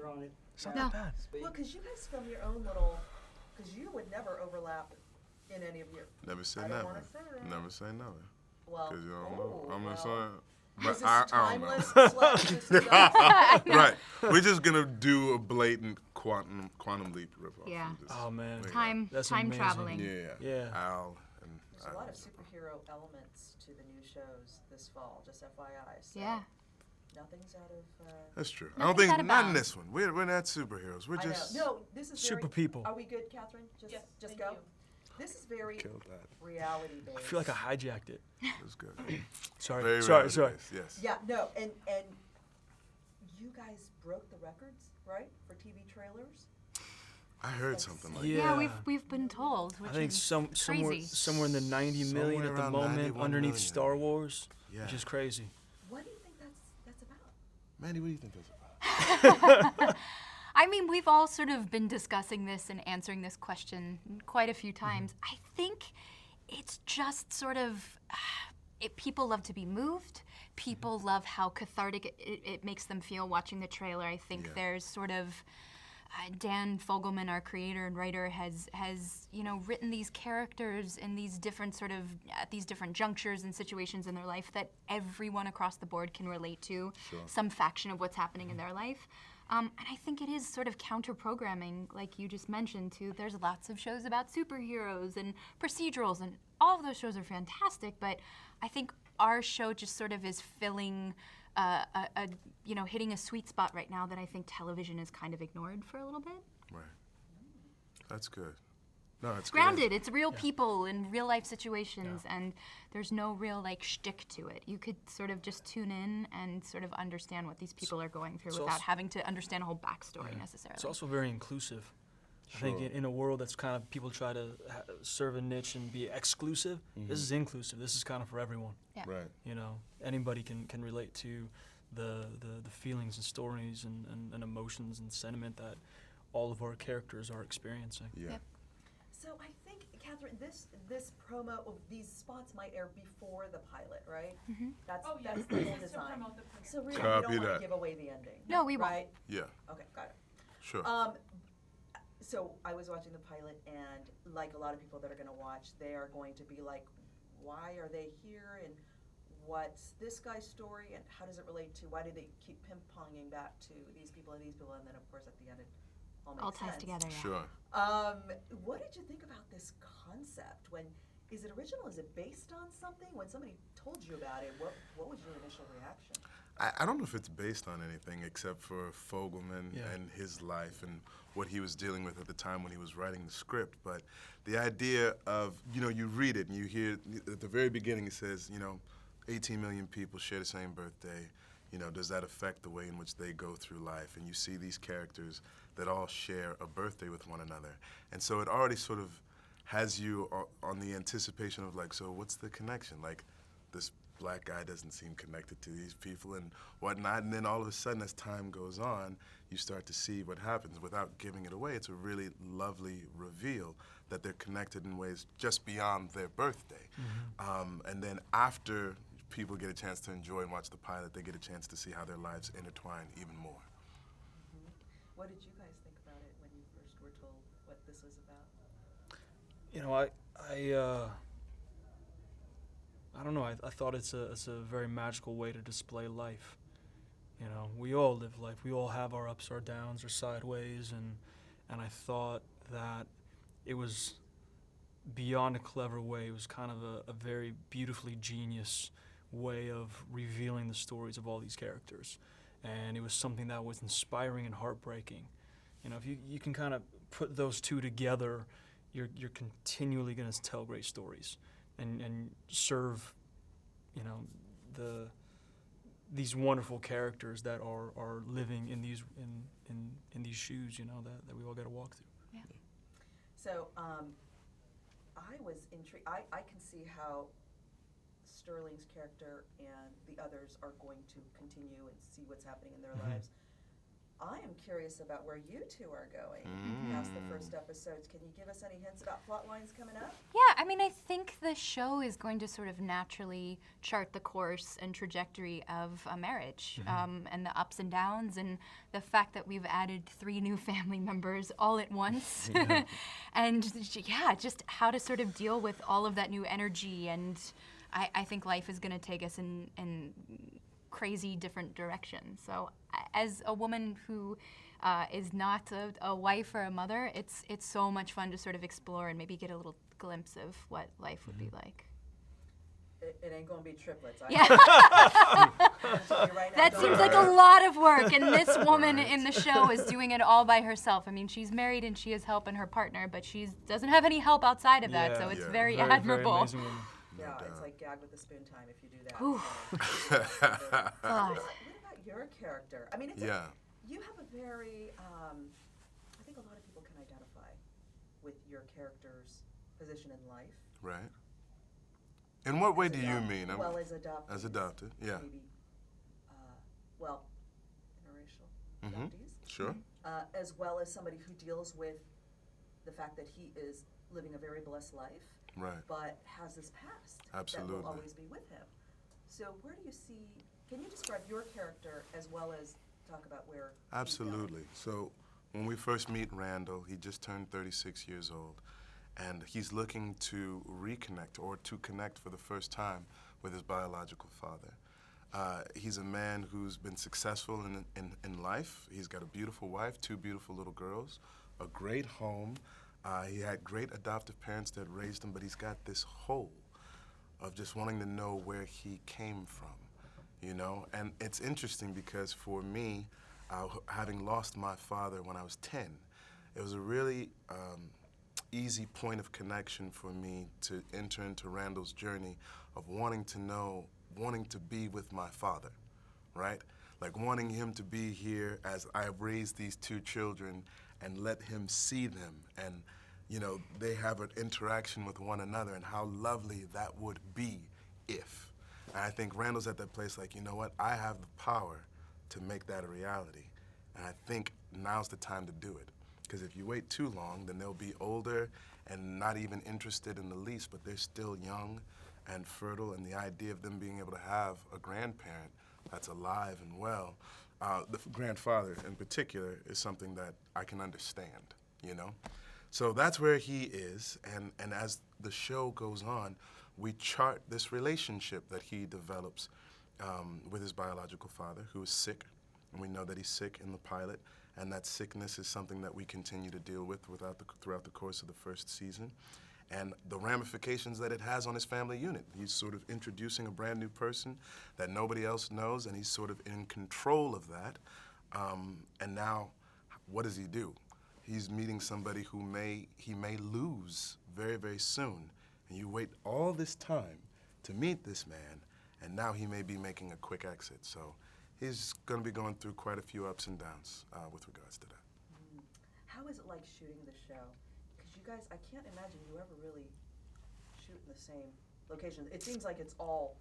further on it. It's not No. that bad. Well, because you guys film your own little, because you would never overlap in any of your. Never say I don't never. wanna say that. Never say never. Well, Because you don't know. I'm just well. saying. Is But this I don't timeless know. slash this is us? Right. We're just going to do a blatant quantum leap ripoff. Yeah. and just Oh, man. make it Time That's time amazing. traveling. Yeah. Yeah. Al and There's a lot of superhero elements to the new shows this fall, just FYI. So Yeah. Nothing's out of. That's true. I Nothing's don't think, out of not in bounds. this one. We're not superheroes. We're I just. know. No, this is Super very, people. Are we good, Catherine? Just, Yes, just thank go. you. This is very Killed that. reality based. I feel like I hijacked it. It was good. Sorry. Very sorry. reality-based, Yes. Yeah, no, and you guys broke the records, right, for TV trailers? I heard something like Yeah. Yeah, we've been told, which I think is somewhere crazy. in the 90 million Somewhere at the around moment 91 underneath million. Star Wars, Yeah. which is crazy. What do you think that's about? Mandy, what do you think that's about? I mean, we've all sort of been discussing this and answering this question quite a few times. I think it's just sort of, people love to be moved. People love how cathartic it makes them feel watching the trailer. I think Yeah. there's sort of, Dan Fogelman, our creator and writer, has written these characters in these different sort of, at these different junctures and situations in their life that everyone across the board can relate to some faction of what's happening in their life. And I think it is sort of counter-programming, like you just mentioned, too. There's lots of shows about superheroes and procedurals, and all of those shows are fantastic, but I think our show just sort of is filling, hitting a sweet spot right now that I think television is kind of ignored for a little bit. Right. That's good. No, it's Grounded, it's real people in real life situations, and there's no real like shtick to it. You could sort of just tune in and sort of understand what these people are going through without having to understand a whole backstory necessarily. It's also very inclusive. I think in a world that's kind of, people try to serve a niche and be exclusive, this is inclusive. This is kind of for everyone. Yeah. Right. You know, anybody can relate to the feelings and stories and emotions and sentiment that all of our characters are experiencing. Yeah. Yep. So I think, Catherine, this promo, these spots might air before the pilot, right? Mm-hmm. That's Oh, yeah. that's the whole It's to design. promote the premiere. So really, Copy we don't want that. to give away the ending. No, we won't. right? Yeah. Okay, got it. Sure. So I was watching the pilot, and like a lot of people that are going to watch, they are going to be like, why are they here, and what's this guy's story, and how does it relate to, why do they keep ping-ponging back to these people, and then of course at the end it all makes All ties sense. together, yeah. Sure. What did you think about this concept? Is it original? Is it based on something? When somebody told you about it, what was your initial reaction? I don't know if it's based on anything except for Fogelman Yeah. and his life and what he was dealing with at the time when he was writing the script. But the idea of, you read it and you hear at the very beginning it says, 18 million people share the same birthday. Does that affect the way in which they go through life? And you see these characters that all share a birthday with one another. And so it already sort of has you on the anticipation of like, so what's the connection? Like, this black guy doesn't seem connected to these people and whatnot. And then all of a sudden, as time goes on, you start to see what happens. Without giving it away, it's a really lovely reveal that they're connected in ways just beyond their birthday. And then after people get a chance to enjoy and watch the pilot, they get a chance to see how their lives intertwine even more. What did you guys think about it when you first were told what this was about? I don't know. I thought it's a very magical way to display life. We all live life. We all have our ups, our downs, our sideways, and I thought that it was beyond a clever way. It was kind of a very beautifully genius way of revealing the stories of all these characters, and it was something that was inspiring and heartbreaking. If you can kind of put those two together, you're continually going to tell great stories and serve, these wonderful characters that are living in these these shoes, that we all got to walk through. Yeah. So I was intrigued. I can see how Sterling's character and the others are going to continue and see what's happening in their lives. I am curious about where you two are going past the first episodes. Can you give us any hints about plot lines coming up? Yeah, I mean, I think the show is going to sort of naturally chart the course and trajectory of a marriage, and the ups and downs, and the fact that we've added 3 new family members all at once. And yeah, just how to sort of deal with all of that new energy. And I think life is going to take us in crazy different directions. So as a woman who is not a wife or a mother, it's so much fun to sort of explore and maybe get a little glimpse of what life would be like. It ain't gonna be triplets. Yeah. Right That now, seems like a lot of work, and this woman in the show is doing it all by herself. I mean, she's married and she is helping her partner, but she doesn't have any help outside of that, so it's very admirable. Very amazing woman. yeah, it's like gag with the spoon time if you do that. Ooh. What about your character? I mean, it's you have a very, I think a lot of people can identify with your character's position in life. Right. In what way do you mean? Well, as adopted. As adopted, yeah. Maybe, well, interracial adoptees. Sure. As well as somebody who deals with the fact that he is living a very blessed life, Right. but has this past Absolutely. that will always be with him. So where do you see, can you describe your character as well as talk about where Absolutely. So when we first meet Randall, he just turned 36 years old, and he's looking to reconnect or to connect for the first time with his biological father. He's a man who's been successful in life. He's got a beautiful wife, 2 beautiful little girls, a great home. He had great adoptive parents that raised him, but he's got this hole of just wanting to know where he came from, you know? And it's interesting because for me, having lost my father when I was 10, it was a really easy point of connection for me to enter into Randall's journey of wanting to know, wanting to be with my father, right? Like wanting him to be here as I raised these 2 children and let him see them, and you know, they have an interaction with one another, and how lovely that would be if. And I think Randall's at that place like, you know what, I have the power to make that a reality, and I think now's the time to do it. Because if you wait too long, then they'll be older and not even interested in the least, but they're still young and fertile, and the idea of them being able to have a grandparent that's alive and well, the grandfather in particular, is something that I can understand, you know? So that's where he is, and as the show goes on, we chart this relationship that he develops with his biological father, who is sick, and we know that he's sick in the pilot, and that sickness is something that we continue to deal with throughout the course of the first season, and the ramifications that it has on his family unit. He's sort of introducing a brand new person that nobody else knows, and he's sort of in control of that, and now, what does he do? He's meeting somebody who he may lose very, very soon, and you wait all this time to meet this man, and now he may be making a quick exit. So he's going to be going through quite a few ups and downs with regards to that. How is it like shooting the show? Because you guys, I can't imagine you ever really shoot in the same location. It seems like it's all,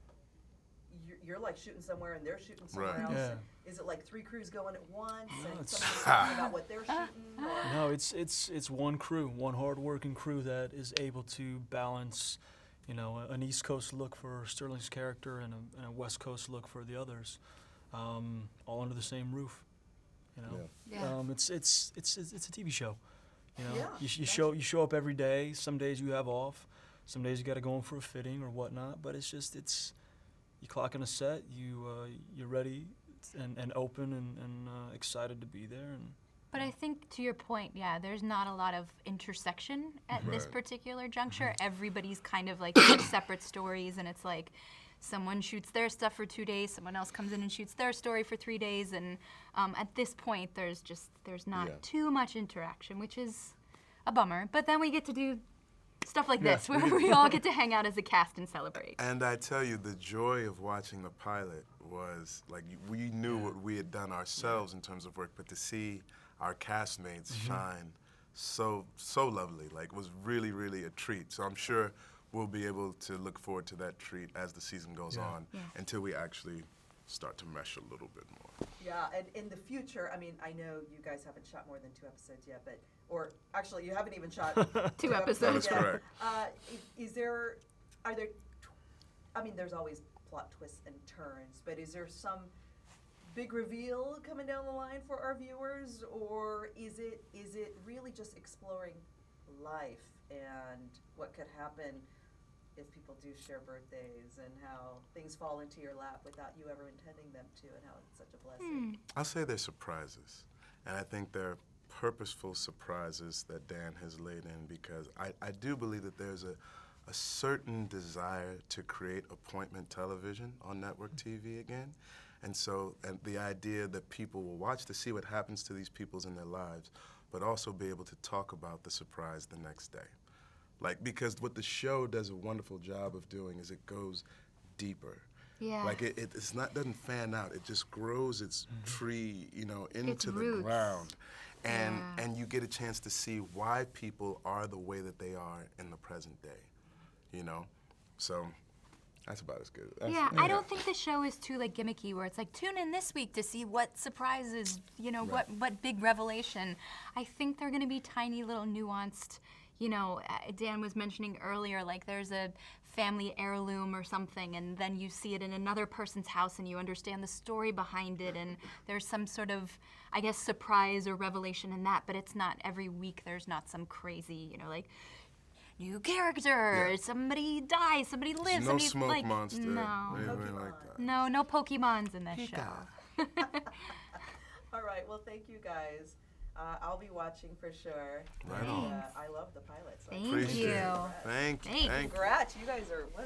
you're like shooting somewhere and they're shooting somewhere else. Yeah. Is it like 3 crews going at once and it's- somebody's talking about what they're shooting? Or? No, it's one crew, one hard-working crew that is able to balance, you know, an East Coast look for Sterling's character and a West Coast look for the others, all under the same roof. You know, Yeah. it's a TV show. You know, Yeah, you show up every day. Some days you have off. Some days you got to go in for a fitting or whatnot. But you clock in a set. You're ready and open and excited to be there. But I think to your point, yeah, there's not a lot of intersection at this Right. particular juncture. Everybody's kind of like in separate stories, and it's like someone shoots their stuff for 2 days, someone else comes in and shoots their story for 3 days, and at this point, there's not too much interaction, which is a bummer. But then we get to do stuff like this, where we all get to hang out as a cast and celebrate. And I tell you, the joy of watching the pilot was, like, we knew what we had done ourselves in terms of work, but to see our castmates shine so lovely, like, was really, really a treat. So I'm sure we'll be able to look forward to that treat as the season goes on until we actually start to mesh a little bit more. Yeah, and in the future, I mean, I know you guys haven't shot more than 2 episodes yet, but, or actually, you haven't even shot Two episodes. That is yet. correct. Are there, I mean, there's always plot twists and turns, but is there some big reveal coming down the line for our viewers, or is it really just exploring life and what could happen if people do share birthdays and how things fall into your lap without you ever intending them to, and how it's such a blessing? I'll say they're surprises, and I think they're purposeful surprises that Dan has laid in, because I do believe that there's a certain desire to create appointment television on network TV again. And so, and the idea that people will watch to see what happens to these peoples in their lives, but also be able to talk about the surprise the next day. Like, because what the show does a wonderful job of doing is it goes deeper. Yeah. Like it's not, doesn't fan out, it just grows its tree, you know, into the roots. ground. And, Yeah. and you get a chance to see why people are the way that they are in the present day, you know? So that's about as good. Yeah, I don't think the show is too like gimmicky where it's like tune in this week to see what surprises, you know, Right. what big revelation. I think they're going to be tiny little nuanced, you know, Dan was mentioning earlier, like there's a family heirloom or something, and then you see it in another person's house and you understand the story behind it, and there's some sort of, I guess, surprise or revelation in that, but it's not every week. There's not some crazy, you know, like new character, Yeah. somebody dies, somebody lives, No somebody smoke like monster, no, anything like that. no Pokemons in this Pika. show. All right, well, thank you guys. I'll be watching for sure. Right And, on. I love the pilot. So Thank Appreciate you. it. Thank you. Thanks. Thank you. Congrats, you guys are, what a